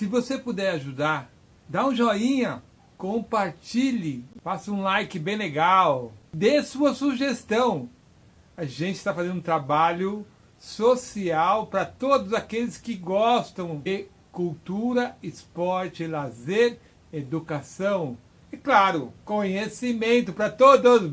Se você puder ajudar, dá um joinha, compartilhe, faça um like bem legal, dê sua sugestão. A gente está fazendo um trabalho social para todos aqueles que gostam de cultura, esporte, lazer, educação e, claro, conhecimento para todos.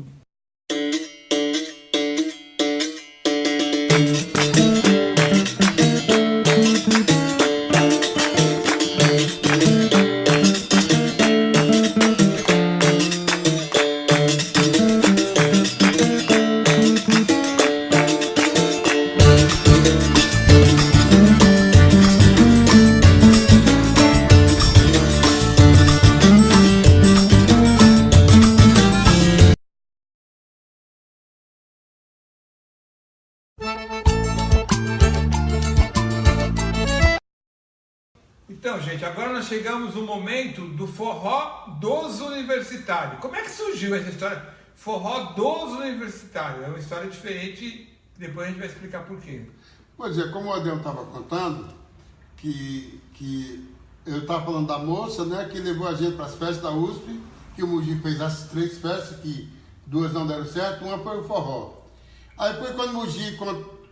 Então, gente, agora nós chegamos no momento do forró dos universitários. Como é que surgiu essa história? Forró dos universitários. É uma história diferente, depois a gente vai explicar por quê. Pois é, como o Adel estava contando, que eu estava falando da moça, né, que levou a gente para as festas da USP, que o Mogi fez as 3 festas, que 2 não deram certo, uma foi o forró. Aí depois, quando o Mogi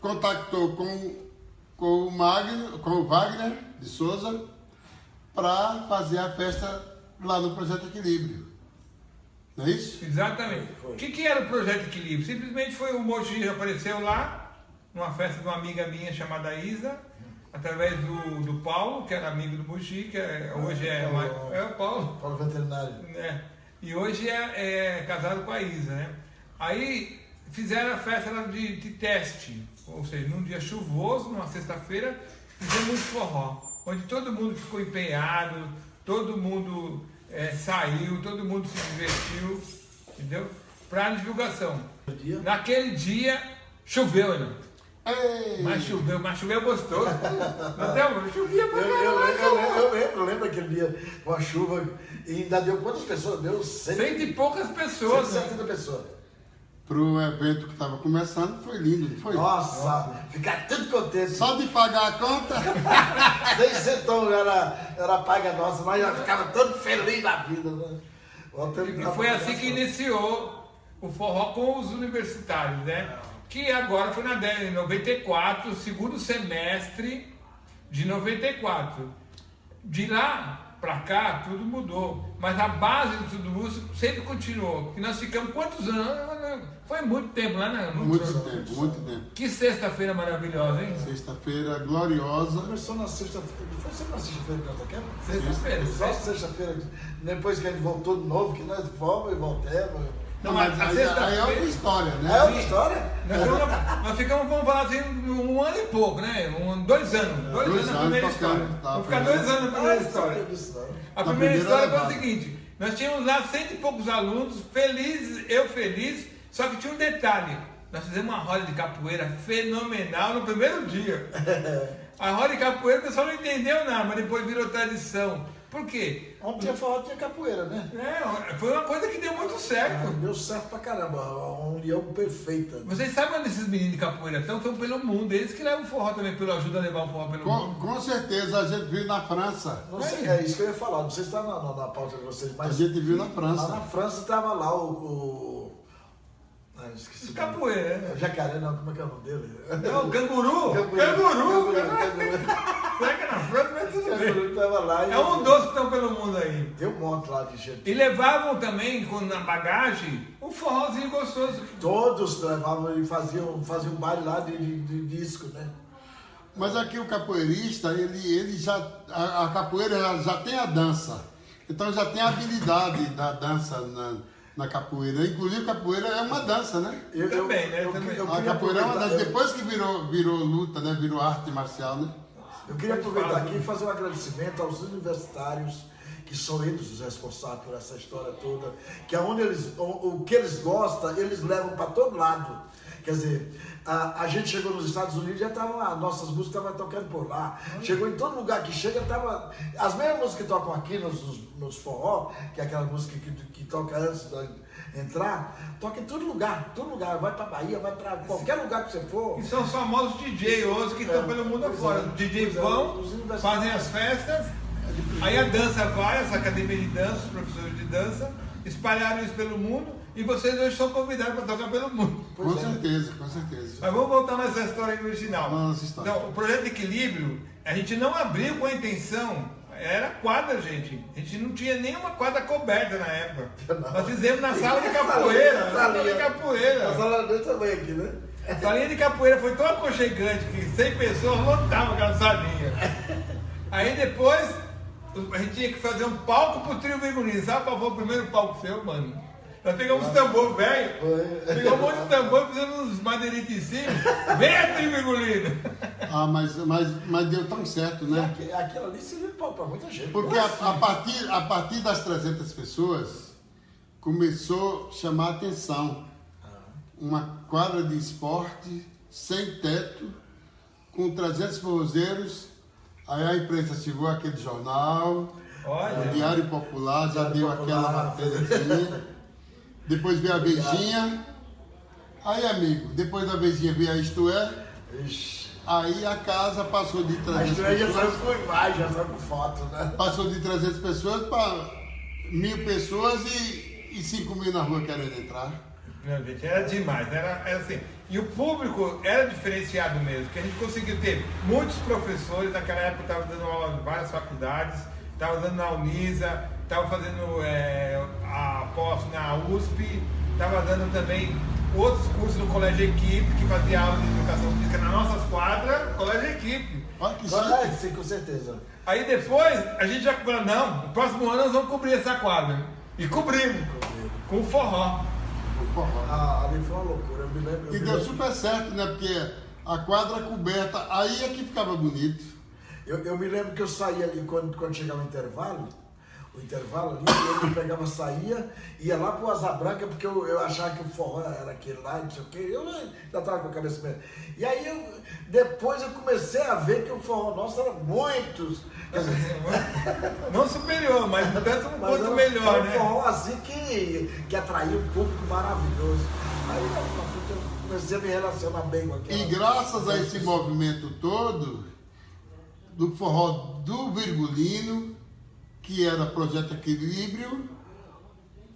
contactou com o Wagner de Souza, para fazer a festa lá no Projeto Equilíbrio. Não é isso? Exatamente. O que era o Projeto Equilíbrio? Simplesmente foi o Mogi apareceu lá, numa festa de uma amiga minha chamada Isa, através do Paulo, que era amigo do Mogi, que hoje é o Paulo. Paulo veterinário. E hoje é casado com a Isa, né? Aí fizeram a festa lá de teste, ou seja, num dia chuvoso, numa sexta-feira, fizemos um forró, onde todo mundo ficou empenhado, todo mundo saiu, todo mundo se divertiu, entendeu? Para a divulgação. Naquele dia, choveu, né? Mas choveu gostoso. Então, chovia pra caramba. Eu lembro aquele dia com a chuva e ainda deu quantas pessoas? Deu 100 e poucas pessoas. 170 pessoas. Para o evento que estava começando, foi lindo, não foi? Nossa, ficar tudo contente. Só de pagar a conta. Nem centão era paga nossa, nós já ficava todo feliz da vida, né? E foi assim que iniciou o forró com os universitários, né? Que agora foi em 94, segundo semestre de 94. De lá para cá, tudo mudou. Mas a base de tudo isso sempre continuou. E nós ficamos quantos anos? Foi muito tempo lá, né? Muito tempo. Que sexta-feira maravilhosa, hein? Sexta-feira gloriosa. Começou na sexta-feira. Foi sempre na sexta-feira que nós tocamos? Sexta-feira. Só sexta-feira. Depois que a gente voltou de novo, que nós fomos e voltamos. Não, mas aí é outra história, né? É outra história? Nós ficamos, vamos falar assim, 1 ano e pouco, né? 2 anos. 2 anos na primeira história. Vamos ficar 2 anos na primeira história. A primeira história foi o seguinte: nós tínhamos lá 100 e poucos alunos, felizes, eu feliz, só que tinha um detalhe. Nós fizemos uma roda de capoeira fenomenal no primeiro dia. A roda de capoeira o pessoal não entendeu nada, mas depois virou tradição. Por quê? Ontem tinha forró, tinha capoeira, né? Foi uma coisa que deu muito certo. Deu certo pra caramba, uma união perfeita. Vocês sabem onde esses meninos de capoeira estão? Estão pelo mundo. Eles que levam o forró também, ajudam a levar o forró pelo mundo. Com certeza, a gente viu na França. Não sei, é isso que eu ia falar, não sei se está na pauta de vocês, mas... A gente viu na França. Lá na França estava lá esqueci. Capoeira, né? O jacaré, não, como é que é o nome dele? Não, canguru! Canguru! Será que é na França? Mas tudo bem. Canguru estava lá. É um dos que estão pelo mundo aí. Tem um monte lá de gente. E levavam também, na bagagem, um forrozinho gostoso. Todos levavam e faziam um baile lá de disco, né? Mas aqui o capoeirista, ele já... A capoeira já tem a dança. Então já tem a habilidade da dança na capoeira. Inclusive, capoeira é uma dança, né? Eu também, né? A capoeira é uma dança. Depois que virou luta, né? Virou arte marcial, né? Eu queria aproveitar aqui e fazer um agradecimento aos universitários, que são eles os responsáveis por essa história toda, que aonde o que eles gostam, eles levam para todo lado. Quer dizer, a gente chegou nos Estados Unidos, já estavam lá, nossas músicas estavam tocando por lá. Chegou em todo lugar que chega, tava as mesmas músicas que tocam aqui nos forró, que é aquela música que toca antes de entrar, toca em todo lugar, vai pra Bahia, vai pra qualquer lugar que você for. E são os famosos DJ hoje que estão pelo mundo afora. Os DJs vão, fazem as festas Aí a dança vai, essa academia de dança, os professores de dança, espalharam isso pelo mundo e vocês hoje são convidados para tocar pelo mundo. Com certeza, com certeza. Mas vamos voltar nessa história original. Nossa história. Então, o projeto de equilíbrio, a gente não abriu com a intenção, era quadra, gente. A gente não tinha nenhuma quadra coberta na época. Não. Nós fizemos na sala de capoeira. Na sala de capoeira. A sala dele também aqui, né? A salinha de capoeira foi tão aconchegante que 100 pessoas lotavam aquela salinha. Aí depois, a gente tinha que fazer um palco pro trio Virgulino. Sabe qual foi o primeiro palco seu, mano? Nós pegamos uns tambor velho, pegamos um monte de tambor, fizemos uns madeiritos em cima. Vem, trio Virgulino! Ah, mas deu tão certo, né? Aquilo ali serviu para muita gente. Porque a partir das 300 pessoas, começou a chamar a atenção. Uma quadra de esporte, sem teto, com 300 forrozeiros. Aí a imprensa chegou aquele jornal, o Diário Popular, já deu aquela matéria. Depois veio a Beijinha. Aí, amigo, depois da Beijinha veio a Isto É. Aí a casa passou de 300 pessoas. Já saiu com imagem, já saiu com foto, né? Passou de 300 pessoas para 1.000 pessoas e 5.000 na rua querendo entrar. Não, gente, era demais, era assim. E o público era diferenciado mesmo, porque a gente conseguiu ter muitos professores. Naquela época eu estava dando aula em várias faculdades, estava dando na Unisa, estava fazendo a pós na USP, estava dando também outros cursos no Colégio Equipe, que fazia aula de educação física nas nossas quadras, Colégio Equipe. Olha que Sim, com certeza. Aí depois a gente já falou, não, no próximo ano nós vamos cobrir essa quadra. E cobrimos, com o forró. Ali foi uma loucura, eu me lembro. E deu super certo, né? Porque a quadra coberta, aí é que ficava bonito. Eu me lembro que eu saía ali quando chegava o intervalo ali, eu pegava, saía, ia lá pro Asa Branca, porque eu achava que o forró era aquele lá, não sei o quê, eu já tava com a cabeça mesmo. E aí depois eu comecei a ver que o forró nosso era muitos. Não superior, mas tanto quanto melhor, né? Um forró assim que atraía um público maravilhoso. Aí eu comecei a me relacionar bem com aquela. E graças a esse movimento todo, do forró do Virgulino, que era Projeto Equilíbrio,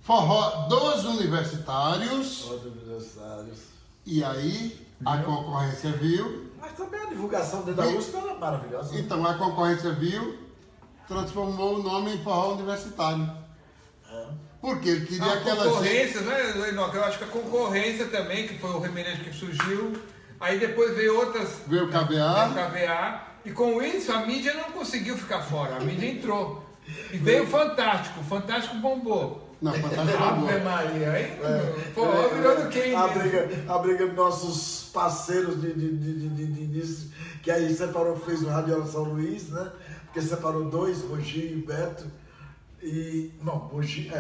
forró dos universitários. E aí a concorrência viu. Mas também a divulgação dentro da USP era maravilhosa. Então a concorrência viu, transformou o nome em forró universitário. Porque ele queria aquela concorrência, né, Enoque? Eu acho que a concorrência também, que foi o remédio que surgiu. Aí depois veio outras. Veio o KVA. Veio o KVA. E com isso a mídia não conseguiu ficar fora, a mídia entrou. E veio o Fantástico bombou. Não, Fantástico bombou. Ave Maria, hein? Forró virou do quem? A briga dos nossos parceiros de início, que aí separou, fez o Radiola São Luís, né? Porque separou dois, Mogi e Beto. Mogi.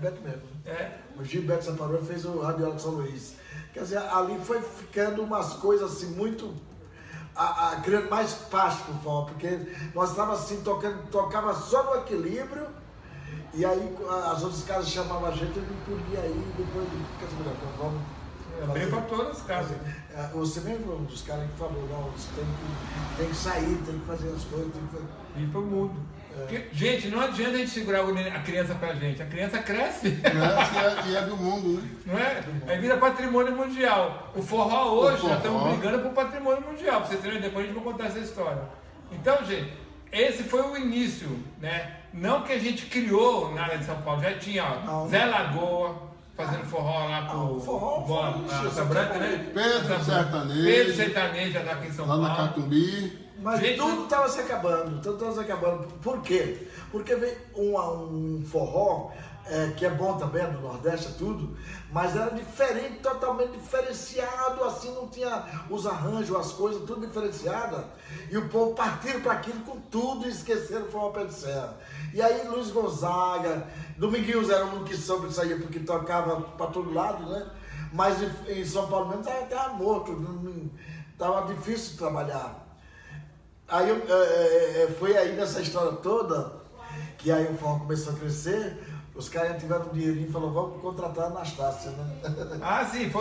Beto mesmo. Mogi e Beto separou e fez o Radiola São Luís. Quer dizer, ali foi ficando umas coisas assim muito. Criando mais parte pro forró, porque nós estávamos assim, tocava só no equilíbrio, e aí as outras casas chamavam a gente e não podia ir, depois vamos. Abrir para todas as casas. Você mesmo foi um dos caras que falou, não, você tem que sair, tem que fazer as coisas, tem que fazer. Ir pro mundo. Porque, gente, não adianta a gente segurar a criança pra gente, a criança cresce. Cresce e é do mundo, né? Não é? Aí vira patrimônio mundial. O forró hoje, já estamos brigando por patrimônio mundial, pra vocês terem, depois a gente vai contar essa história. Então, gente, esse foi o início, né? Não que a gente criou na área de São Paulo, já tinha, ó, Zé Lagoa fazendo forró lá pro Asa Branca, né? Pedro Sertanejo. Pedro Sertanejo já tá aqui em São Paulo. Lá na Catumbi. Mas gente, tudo estava se acabando, Por quê? Porque veio um forró, que é bom também, do Nordeste, tudo, mas era diferente, totalmente diferenciado, assim, não tinha os arranjos, as coisas, tudo diferenciado. E o povo partiram para aquilo com tudo e esqueceram o forró pé de serra. E aí Luiz Gonzaga, Dominguinhos era um que soube sair porque tocava para todo lado, né? Mas em São Paulo mesmo estava morto, estava difícil de trabalhar. Aí foi aí nessa história toda que aí o forró começou a crescer. Os caras tiveram um dinheirinho e falaram, vamos contratar a Anastácia, né? Ah, sim,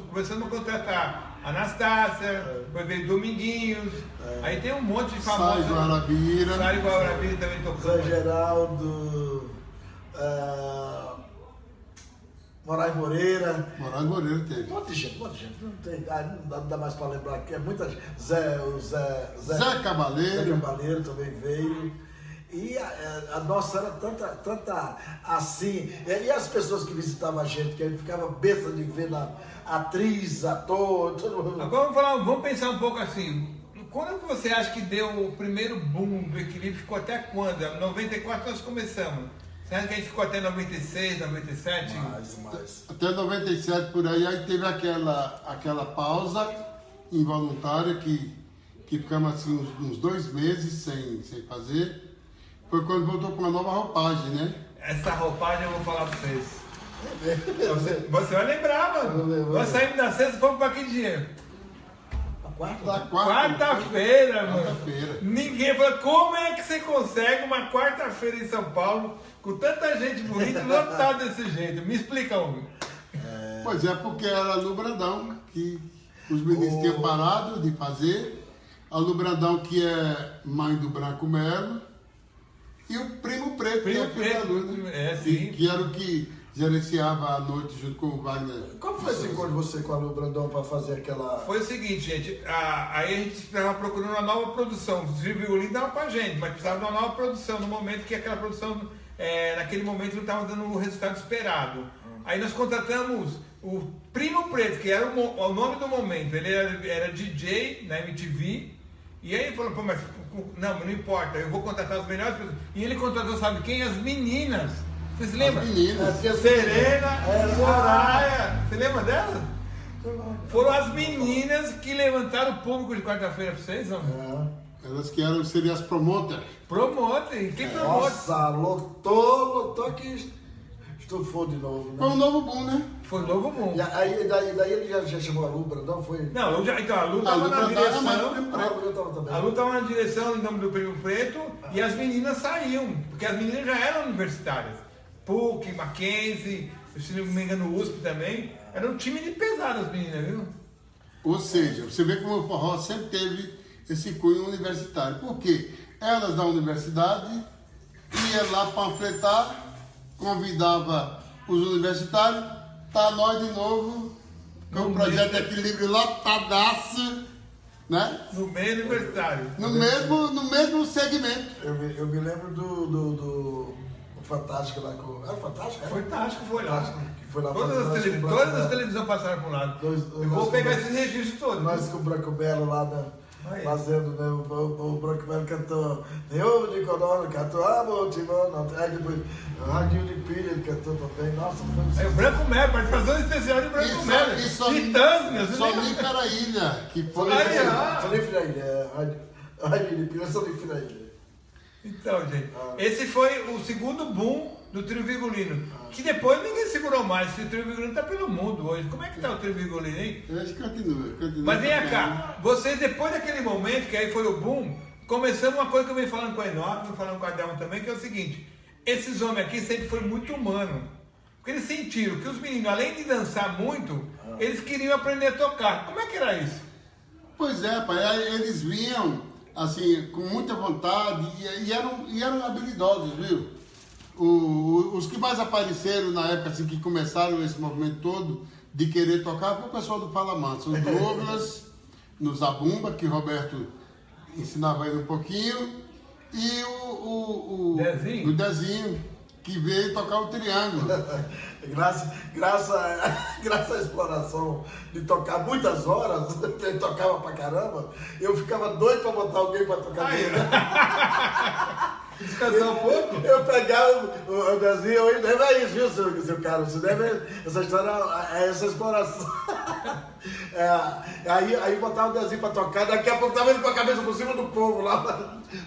começando a contratar Anastácia, depois veio Dominguinhos, aí tem um monte de famosos. Sai Guarabira. Sai Guarabira também tocando. Zé Geraldo, Moraes Moreira. Moraes Moreira teve. Um monte de gente. Não tem, não dá mais para lembrar aqui. É muita gente. Zé Cabaleiro. Zé Cabaleiro também veio. E a nossa era tanta assim. E as pessoas que visitavam a gente, que a gente ficava besta de ver na atriz, ator, todo mundo. Agora vamos pensar um pouco assim. Quando que você acha que deu o primeiro boom do Equilíbrio? Ficou até quando? Em 94 nós começamos. Você acha que a gente ficou até 96, 97? Mais. Até 97 por aí teve aquela pausa involuntária que ficamos assim uns 2 meses sem fazer. Foi quando voltou com uma nova roupagem, né? Essa roupagem eu vou falar pra vocês. Você vai lembrar, mano. Nós saímos da sexta e fomos pra que dia? Quarta-feira, mano. Quarta-feira. Ninguém falou, como é que você consegue uma quarta-feira em São Paulo com tanta gente bonita e lotado desse jeito? Me explica, homem. Pois é, porque era a Lu Brandão, que os meninos tinham parado de fazer. A Lu Brandão, que é mãe do Branco Melo. E o Primo Preto, Primo que é filho da Lu, né? Sim. Que era o que gerenciava a noite junto com o Wagner. Como foi esse encontro de você com a Lu Brandão para fazer aquela... Foi o seguinte, gente, aí a gente estava procurando uma nova produção. O violino dava pra gente, mas precisava de uma nova produção, no momento que aquela produção, naquele momento, não estava dando o resultado esperado. Aí nós contratamos o Primo Preto, que era o nome do momento. Ele era DJ na MTV, e aí ele falou, pô, mas não importa, eu vou contratar as melhores pessoas. E ele contratou, sabe quem? As meninas. Você se lembra? As meninas. Serena, Soraya. Você lembra delas? Foram as meninas que levantaram o público de quarta-feira pra vocês, homem? Elas que seriam as promoters. Promotem. Quem promove? Nossa, lotou que estufou de novo, né? Foi um novo boom, né? Foi o novo mundo. E aí daí ele já chamou a Lu Brandão, foi... Não, então a Lu estava na Brandão era mais direção. Primo Ah, eu tava também. A Lu estava na direção em nome do Primo Preto e as meninas saíam, porque as meninas já eram universitárias. PUC, Mackenzie, se não me engano, USP também. Era um time de pesado as meninas, viu? Ou seja, você vê como o forró sempre teve esse cunho universitário. Por quê? Elas da universidade iam lá panfletar, convidava os universitários, tá nós de novo, com o projeto Equilíbrio lotadaço, né? No meio universitário. No mesmo segmento. Eu me lembro do Fantástico lá com... Era Fantástico? Foi fantástico, foi lá. Que foi lá Todas as televisões passaram por lá. Eu vou pegar esses registros todos. Nós com o Branco Belo lá, né? Aí. Fazendo, né? O Branco Belo cantou Nenhum de Codoro, cantou Amor, Timão, não. Aí depois o Radinho de Pilha, ele cantou também. Nossa, foi Aí o Branco Melo, participação especial de Branco Melo. Titãs, meu Deus. Soninho Caraília, que foi... Soninho Filha, Radinho de Pilha, Soninho Filha. Então, gente, esse foi o segundo boom do trio Vigolino, que depois ninguém segurou mais. O trio Vigolino tá pelo mundo hoje. Como é que tá o trio Vigolino, hein? Eu acho que continua. Mas vem cá, vocês depois daquele momento, que aí foi o boom, começamos uma coisa que eu venho falando com a Enoch, venho falando com a Delma também, que é o seguinte: esses homens aqui sempre foi muito humano. Porque eles sentiram que os meninos, além de dançar muito, eles queriam aprender a tocar. Como é que era isso? Pois é, pai, eles vinham assim, com muita vontade e eram habilidosos, viu? Os que mais apareceram na época, assim, que começaram esse movimento todo de querer tocar, foi o pessoal do Fala Manso. O Douglas, no Zabumba, que o Roberto ensinava ele um pouquinho, e o Dezinho, que veio tocar o triângulo. Graças à exploração de tocar muitas horas, ele tocava pra caramba, eu ficava doido pra botar alguém pra tocar. Descansar um pouco? Eu pegava o Dezinho, eu deve é isso, viu, seu cara? Você deve, essa história é essa exploração. Aí botava o Dezinho pra tocar, daqui a pouco tava ele com a cabeça por cima do povo lá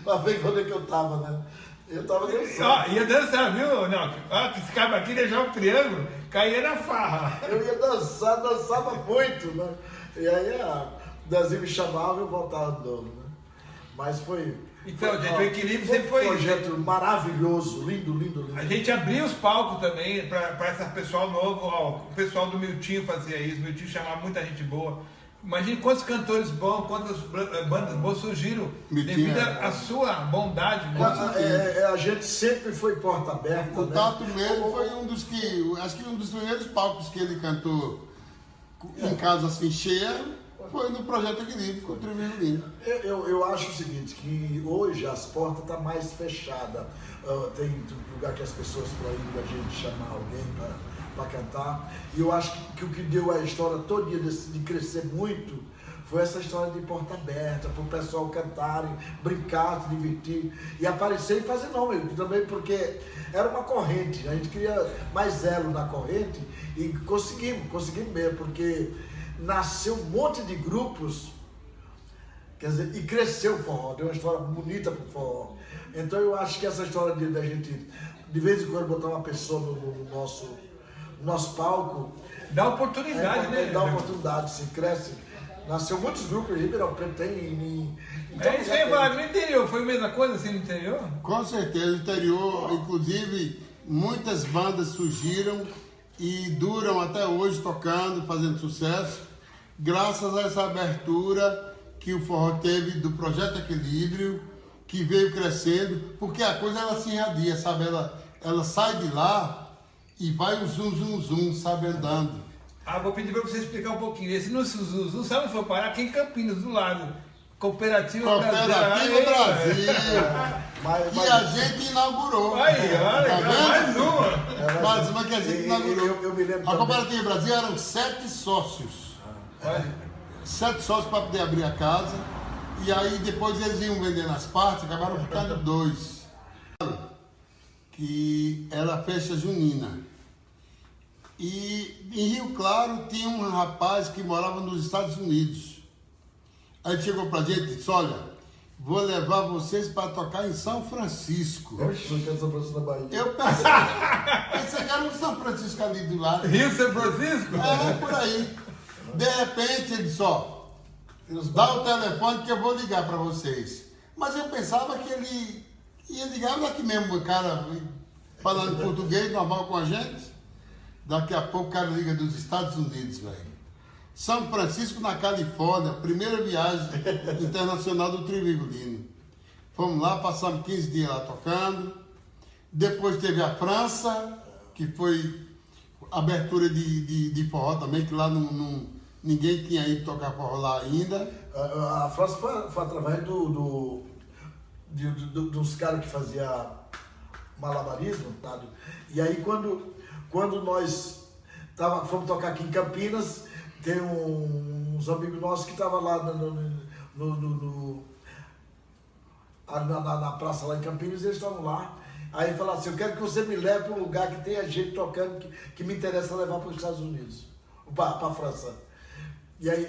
pra ver quando é que eu tava, né? Eu tava dançando. Ia dançar, viu? Não, que esse cara aqui deixava o triângulo, caía na farra. Eu ia dançar, dançava muito, né? E aí o Dezinho me chamava e eu voltava de novo, né? Mas foi Então, gente, o equilíbrio sempre foi um isso. projeto maravilhoso, lindo, lindo, lindo. A gente abria os palcos também para esse pessoal novo. Ó, o pessoal do Miltinho fazia isso. O Miltinho chamava muita gente boa. Imagine quantos cantores bons, quantas bandas boas surgiram devido à sua bondade. A gente sempre foi porta aberta. O Tato mesmo foi um dos que, acho que um dos primeiros palcos que ele cantou em casa assim cheia, foi no Projeto Equilíbrio, com o Trio Virgulino. Eu acho o seguinte, que hoje as portas estão mais fechadas. Tem lugar que as pessoas proíbem a gente chamar alguém para cantar. E eu acho que o que deu a história toda de crescer muito foi essa história de porta aberta, para o pessoal cantarem, brincar, se divertir e aparecer e fazer nome também, porque era uma corrente, a gente queria mais elo na corrente e conseguimos mesmo, porque nasceu um monte de grupos, quer dizer, e cresceu o forró, deu uma história bonita para o forró. Então eu acho que essa história da gente, de vez em quando, botar uma pessoa no nosso palco... Dá oportunidade, né? Dá oportunidade, se cresce. Nasceu muitos grupos em Ribeirão Preto, tem... Então, isso que eu ia falar, no interior, foi a mesma coisa assim no interior? Com certeza, no interior, inclusive, muitas bandas surgiram e duram até hoje tocando, fazendo sucesso, graças a essa abertura que o forró teve do Projeto Equilíbrio, que veio crescendo, porque a coisa ela se irradia, sabe? Ela sai de lá e vai o zum, sabe, andando. Vou pedir para você explicar um pouquinho. Esse no Zuzu, sabe onde foi parar? Aqui em Campinas, do lado. Cooperativa Brasil. Que a gente inaugurou. Aí, olha, tá mais uma. Mais uma que a gente inaugurou. Eu me lembro a Cooperativa Brasil eram 7 sócios. 7 sócios para poder abrir a casa. E aí depois eles iam vender nas partes, acabaram ficando 2. Que era a festa junina. E em Rio Claro tinha um rapaz que morava nos Estados Unidos. Aí chegou pra gente e disse, olha, vou levar vocês para tocar em São Francisco. Oxe, não quero São Francisco da Bahia. Eu pensei que era um São Francisco ali do lado. Rio São Francisco? Por aí. De repente ele disse, ó, dá o telefone que eu vou ligar para vocês. Mas eu pensava que ele ia ligar daqui mesmo, o cara falando português normal com a gente. Daqui a pouco o cara liga dos Estados Unidos, velho. São Francisco, na Califórnia, primeira viagem internacional do Trio Virgulino. Fomos lá, passamos 15 dias lá tocando. Depois teve a França, que foi abertura de forró também, que lá ninguém tinha ido tocar forró lá ainda. A França foi através dos caras que faziam malabarismo. Tá? E aí quando nós fomos tocar aqui em Campinas, tem uns amigos nossos que estavam lá na praça lá em Campinas, e eles estavam lá. Aí falaram assim, eu quero que você me leve para um lugar que tenha gente tocando, que me interessa levar para os Estados Unidos, para a França. E aí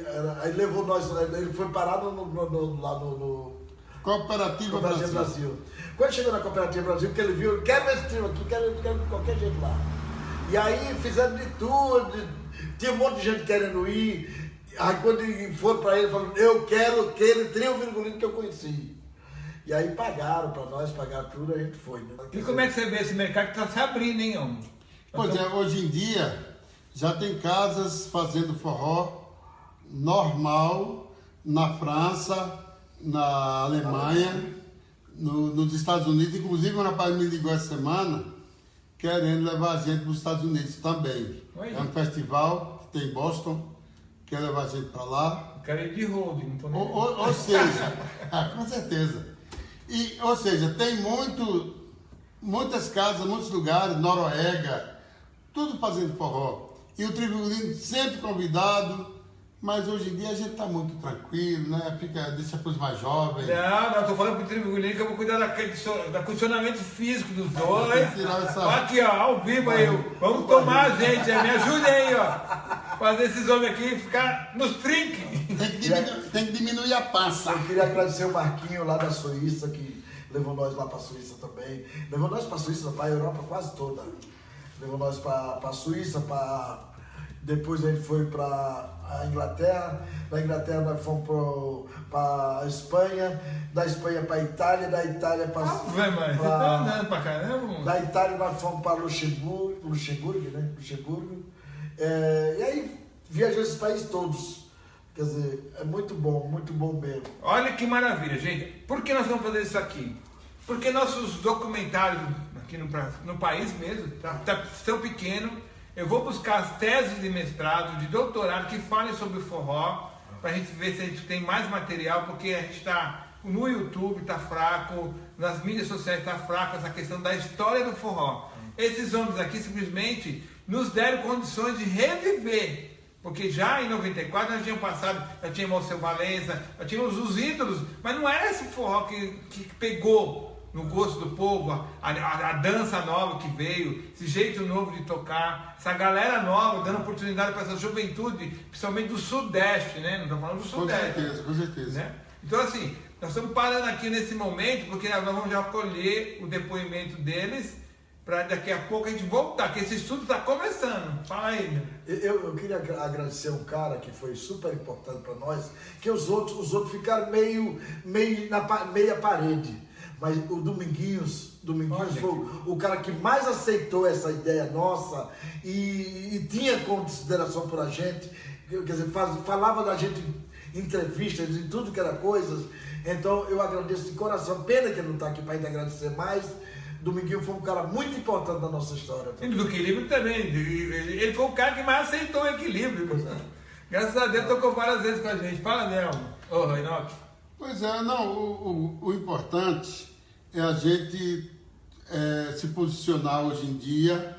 levou nós, ele foi parado lá no Cooperativa Brasil. Quando chegou na Cooperativa Brasil, porque ele viu, eu quero esse trio aqui, quero de qualquer jeito lá. E aí fizeram de tudo, tinha um monte de gente querendo ir. Aí quando foram para ele, falaram, eu quero aquele Trio Virgulino que eu conheci. E aí pagaram para nós, pagaram tudo, a gente foi. Né? E como é que você vê esse mercado que está se abrindo, hein, homem? Pois é, hoje em dia já tem casas fazendo forró normal na França, na Alemanha, nos Estados Unidos. Inclusive, um rapaz me ligou essa semana querendo levar a gente para os Estados Unidos também. Oi. É um festival que tem em Boston, quer levar a gente para lá. Quero ir de road, não tô nem... Ou seja, com certeza. Ou seja, tem muitas casas, muitos lugares, Noruega, tudo fazendo forró. E o Trio Virgulino sempre convidado. Mas hoje em dia a gente está muito tranquilo, né? Deixa para os mais jovens. Não, estou falando para o Trio Virgulino que eu vou cuidar da condicionamento físico dos dois. Aqui, ó, ao vivo aí. Vamos tomar, gente. Me ajudem aí, ó. Fazer esses homens aqui ficar nos trinques. Tem que diminuir a passa. Eu queria agradecer o Marquinho lá da Suíça, que levou nós lá para a Suíça também. Levou nós para a Suíça, para a Europa quase toda. Levou nós para a Suíça, depois a gente foi para a Inglaterra, da Inglaterra nós fomos para a Espanha, da Espanha para a Itália, da Itália para... Você tá andando pra caramba. Da Itália nós fomos para Luxemburgo, né? Luxemburgo. E aí viajei esses países todos. Quer dizer, é muito bom mesmo. Olha que maravilha, gente. Por que nós vamos fazer isso aqui? Porque nossos documentários aqui no país mesmo tão pequeno. Eu vou buscar as teses de mestrado, de doutorado que falem sobre o forró, para a gente ver se a gente tem mais material, porque a gente está no YouTube, está fraco, nas mídias sociais está fraco essa questão da história do forró. Esses homens aqui simplesmente nos deram condições de reviver. Porque já em 94 nós tínhamos passado, já tínhamos o Seu Valença, já tínhamos os ídolos, mas não era esse forró que pegou no gosto do povo, a dança nova que veio, esse jeito novo de tocar, essa galera nova dando oportunidade para essa juventude, principalmente do Sudeste, né? Não estou falando do Sudeste. Com certeza. Né? Então assim, nós estamos parando aqui nesse momento, porque nós vamos já colher o depoimento deles, para daqui a pouco a gente voltar, que esse estudo está começando. Fala aí, meu. Eu queria agradecer um cara que foi super importante para nós, que os outros ficaram meio na meia parede. Mas o Dominguinhos foi o cara que mais aceitou essa ideia nossa e tinha consideração por a gente, quer dizer, falava da gente em entrevistas, em tudo que era coisas. Então eu agradeço de coração, pena que ele não está aqui para ainda agradecer mais. Dominguinho foi um cara muito importante na nossa história. E do equilíbrio também. Ele foi o cara que mais aceitou o equilíbrio. Graças a Deus tocou várias vezes com a gente. Fala, Nelmo. Ô, Reinaldo. Pois é, não, o importante é a gente se posicionar hoje em dia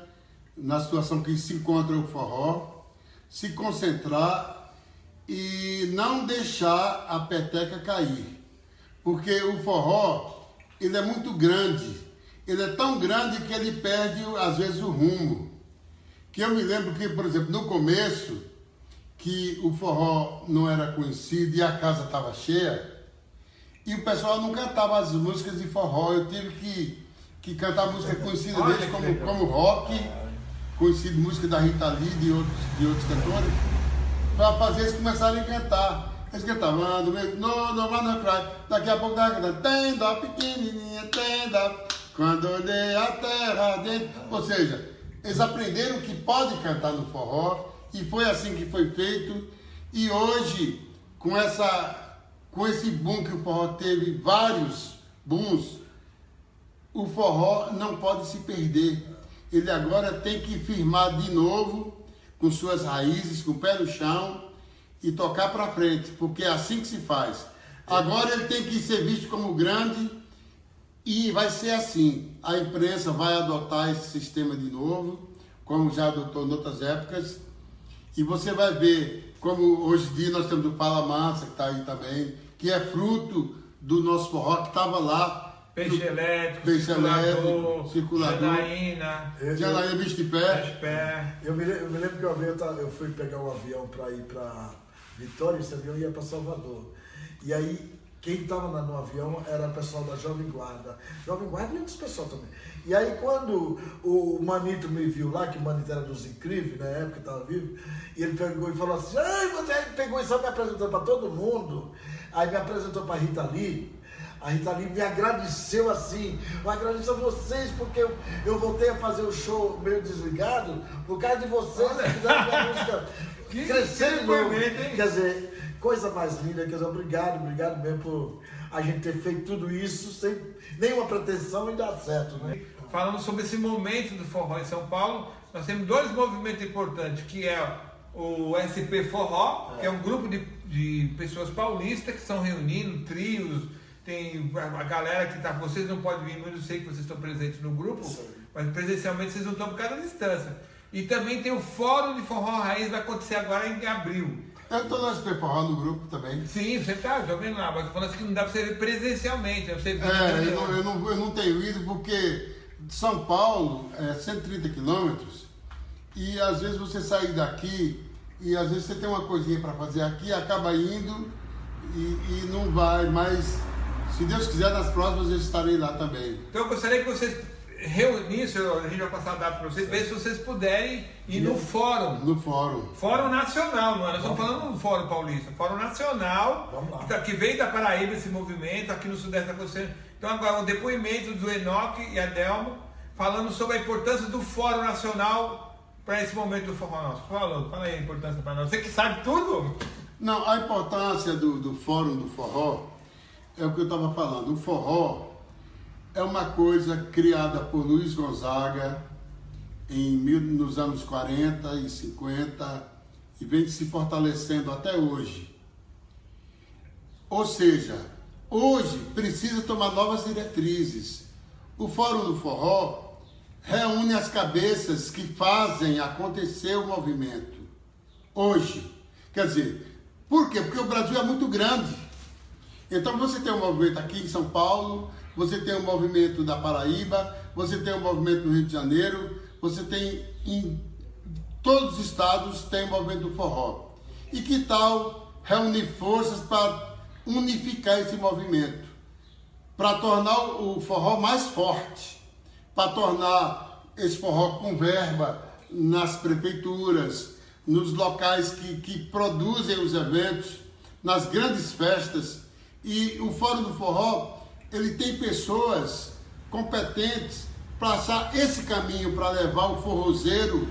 na situação que se encontra o forró, se concentrar e não deixar a peteca cair. Porque o forró, ele é muito grande. Ele é tão grande que ele perde, às vezes, o rumo. Que eu me lembro que, por exemplo, no começo, que o forró não era conhecido e a casa estava cheia, e o pessoal não cantava as músicas de forró. Eu tive que cantar música conhecida deles, como rock, conhecido música da Rita Lee, de outros cantores, para fazer eles começarem a cantar. Eles cantavam, daqui a pouco estava cantando, tem dó pequenininha, tem dó, quando olhei a terra dentro. Ou seja, eles aprenderam que pode cantar no forró, e foi assim que foi feito. E hoje, com esse boom que o forró teve, vários booms, o forró não pode se perder. Ele agora tem que firmar de novo, com suas raízes, com o pé no chão, e tocar para frente, porque é assim que se faz. Agora ele tem que ser visto como grande, e vai ser assim. A imprensa vai adotar esse sistema de novo, como já adotou em outras épocas, e você vai ver como hoje em dia nós temos o Fala Mansa, que está aí também, que é fruto do nosso forró, que estava lá. Peixe elétrico, circulador, Janaína, bicho de pé. Eu me lembro que uma vez eu fui pegar um avião para ir para Vitória, esse avião ia para Salvador. E aí, quem estava no avião era o pessoal da Jovem Guarda. Jovem Guarda e outros pessoal também. E aí, quando o Manito me viu lá, que o Manito era dos Incríveis, na época estava vivo, e ele pegou e falou assim, você pegou e só me apresentou para todo mundo. Aí me apresentou para a Rita Lee. A Rita Lee me agradeceu assim, eu agradeço a vocês porque eu voltei a fazer o show meio desligado por causa de vocês que fizeram minha música crescer de novo. Quer dizer, coisa mais linda, quer dizer, obrigado mesmo por a gente ter feito tudo isso sem nenhuma pretensão e dar certo, né? Falando sobre esse momento do forró em São Paulo, nós temos dois movimentos importantes, que é o SP Forró, que é um grupo de pessoas paulistas que estão reunindo trios. Tem a galera que tá, vocês não podem vir muito, eu sei que vocês estão presentes no grupo, mas presencialmente vocês não estão por causa da distância. E também tem o Fórum de Forró Raiz, vai acontecer agora em abril. Eu estou no SP Forró no grupo também. Sim, você está jogando lá, mas eu falando assim que não dá para você ver presencialmente. Eu não tenho ido porque São Paulo é 130 quilômetros e às vezes você sai daqui e às vezes você tem uma coisinha para fazer aqui, acaba indo e não vai, mas se Deus quiser, nas próximas eu estarei lá também. Então eu gostaria que vocês reunir, a gente vai passar a data para vocês, ver se vocês puderem ir no fórum. No fórum. Fórum nacional, não é? Nós estamos falando do Fórum Paulista. Fórum nacional, que veio da Paraíba esse movimento, aqui no Sudeste está acontecendo. Então agora o depoimento do Enoque e Adelmo, falando sobre a importância do Fórum Nacional para esse momento do forró nosso. Fala aí a importância para nós. Você que sabe tudo? Não, a importância do Fórum do Forró é o que eu estava falando. O forró é uma coisa criada por Luiz Gonzaga nos anos 40 e 50 e vem se fortalecendo até hoje. Ou seja, hoje precisa tomar novas diretrizes. O Fórum do Forró reúne as cabeças que fazem acontecer o movimento. Hoje. Quer dizer, por quê? Porque o Brasil é muito grande. Então você tem um movimento aqui em São Paulo, você tem um movimento da Paraíba, você tem um movimento no Rio de Janeiro, você tem em todos os estados tem um movimento do forró. E que tal reunir forças para unificar esse movimento? Para tornar o forró mais forte, para tornar esse forró com verba nas prefeituras, nos locais que produzem os eventos, nas grandes festas. E o Fórum do Forró, ele tem pessoas competentes para achar esse caminho, para levar o forrozeiro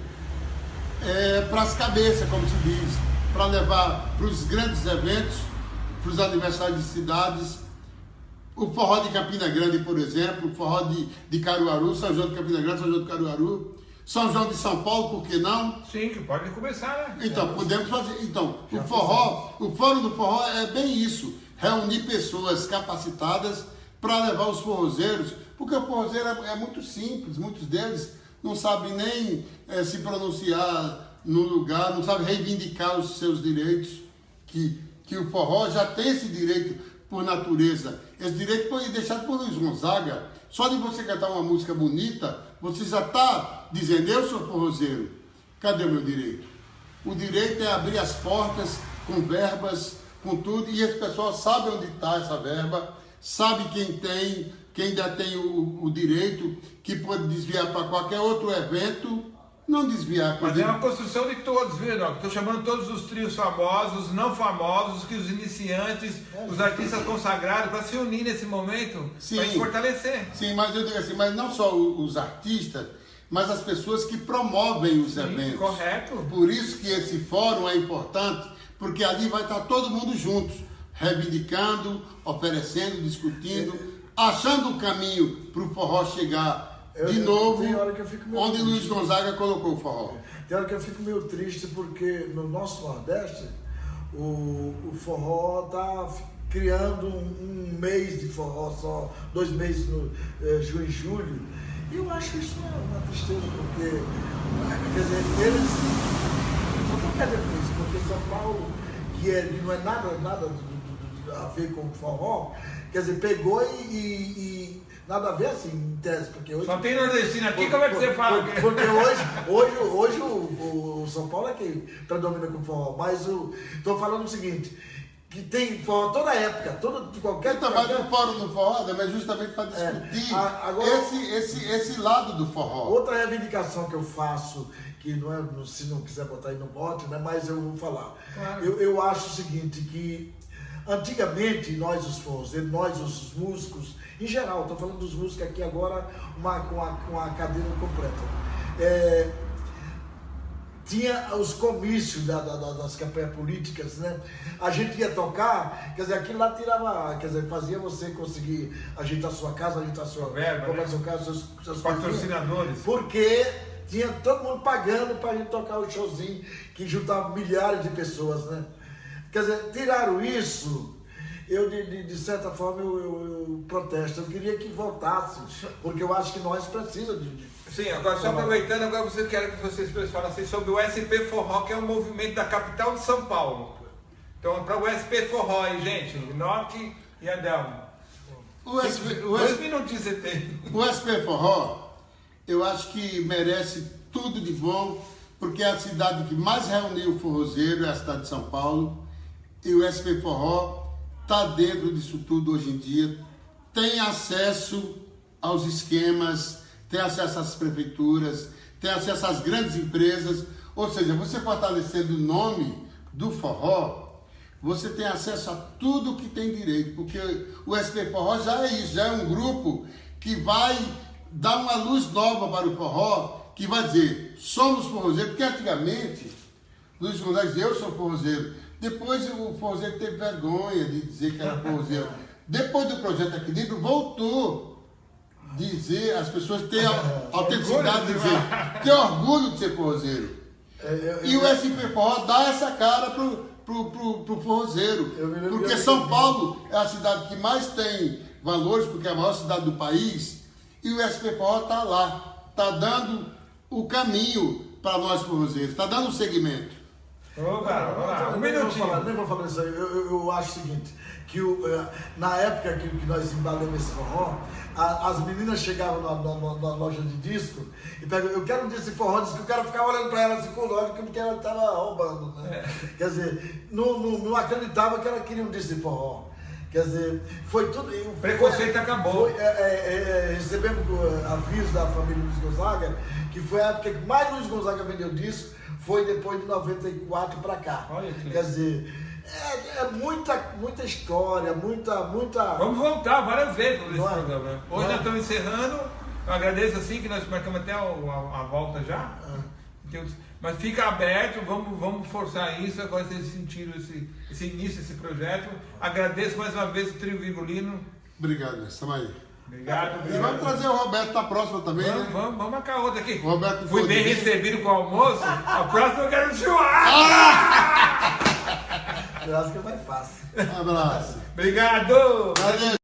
para as cabeças, como se diz, para levar para os grandes eventos, para os aniversários de cidades. O forró de Campina Grande, por exemplo, o forró de Caruaru, São João de Campina Grande, São João de Caruaru, São João de São Paulo, por que não? Sim, que pode começar, né? Então, podemos fazer. Então, o Fórum do Forró é bem isso, reunir pessoas capacitadas para levar os forrozeiros, porque o forrozeiro é muito simples, muitos deles não sabem nem se pronunciar no lugar, não sabem reivindicar os seus direitos, que o forró já tem esse direito por natureza. Esse direito foi deixado por Luiz Gonzaga. Só de você cantar uma música bonita, você já está dizendo, eu sou forrozeiro. Cadê o meu direito? O direito é abrir as portas com verbas, com tudo, e esse pessoal sabe onde está essa verba, sabe quem ainda tem o direito, que pode desviar para qualquer outro evento, não desviar. Mas é uma construção de todos, viu, Enoque? Estou chamando todos os trios famosos, os não famosos, os iniciantes, os artistas consagrados, para se unir nesse momento, para se fortalecer. Sim, mas eu digo assim, mas não só os artistas, mas as pessoas que promovem os eventos. Correto. Por isso que esse fórum é importante, porque ali vai estar todo mundo juntos, reivindicando, oferecendo, discutindo, achando o caminho para o forró chegar de novo, onde Luiz Gonzaga colocou o forró. Tem hora que eu fico meio triste, porque no nosso Nordeste, o forró está criando um mês de forró só, 2 meses no junho e julho. E eu acho isso uma tristeza, porque, quer dizer, eles só estão perdendo com isso, porque São Paulo, que não é nada a ver com o forró, quer dizer, pegou e nada a ver assim, em tese, porque hoje... Só tem nordestino aqui, como é que você fala? Porque hoje o São Paulo é que predomina com o forró, mas estou falando o seguinte, que tem forró toda época, de qualquer... Mas o Fórum do Forró é justamente para discutir esse lado do forró. Outra reivindicação que eu faço, que não é, se não quiser botar aí no bote, né, mas eu vou falar. Claro. Eu acho o seguinte, que antigamente nós os forrozeiros, nós os músicos, em geral, estou falando dos músicos aqui agora, com a cadeira completa. Tinha os comícios das campanhas políticas, né? A gente ia tocar, quer dizer, aquilo lá tirava, quer dizer, fazia você conseguir ajeitar sua casa, ajeitar sua verba, comprar né? Sua casa, seus patrocinadores. Porque tinha todo mundo pagando para a gente tocar o showzinho que juntava milhares de pessoas, né? Quer dizer, tiraram isso. Eu, de certa forma, eu protesto. Eu queria que voltasse, porque eu acho que nós precisamos de... Sim, agora só aproveitando, agora você quer que vocês falassem sobre o SP Forró, que é um movimento da capital de São Paulo. Então, para o SP Forró aí, gente, Enoque e Adelmo. 2 minutinhos você tem. O SP Forró, eu acho que merece tudo de bom, porque é a cidade que mais reuniu o forrozeiro, é a cidade de São Paulo, e o SP Forró está dentro disso tudo hoje em dia, tem acesso aos esquemas, tem acesso às prefeituras, tem acesso às grandes empresas. Ou seja, você fortalecendo o nome do forró, você tem acesso a tudo que tem direito, porque o SP Forró já é isso, já é um grupo que vai dar uma luz nova para o forró, que vai dizer, somos forrozeiros, porque antigamente, Luiz Gonzaga dizia, eu sou forrozeiro. Depois o forrozeiro teve vergonha de dizer que era forrozeiro. Depois do Projeto Equilíbrio, voltou a dizer, as pessoas têm a autenticidade de dizer, ter orgulho de ser forrozeiro. E o SP Forró dá essa cara pro forrozeiro. Porque São Paulo é a cidade que mais tem valores, porque é a maior cidade do país, e o SP Forró está lá, está dando o caminho para nós forrozeiros, está dando um segmento. Opa, um minutinho. Nem vou falar isso aí. Eu acho o seguinte, que na época que nós embalamos esse forró, as meninas chegavam na loja de disco e perguntavam, eu quero um disco de forró, diz que o cara ficava olhando para ela assim com os olhos, porque ela estava roubando, né? Quer dizer, não acreditava que ela queria um disco de forró. Quer dizer, foi tudo... O preconceito acabou. Recebemos aviso da família Luiz Gonzaga, que foi a época que mais Luiz Gonzaga vendeu disco, foi depois de 94 para cá. Olha que quer dizer, muita história, muita... Vamos voltar várias vezes nesse Não é? programa. Hoje nós estamos encerrando. Eu agradeço assim que nós marcamos até a volta já. Mas fica aberto, vamos forçar isso. Agora vocês sentiram esse início, esse projeto. Agradeço mais uma vez o Trio Virgulino. Obrigado, estamos aí. Obrigado. E vamos trazer o Roberto na próxima também, né? Vamos marcar outra aqui. Roberto Fui bem Fodini. recebido com o almoço. A próxima eu quero churrasco. Eu acho que é mais fácil. Um abraço. Obrigado. Valeu.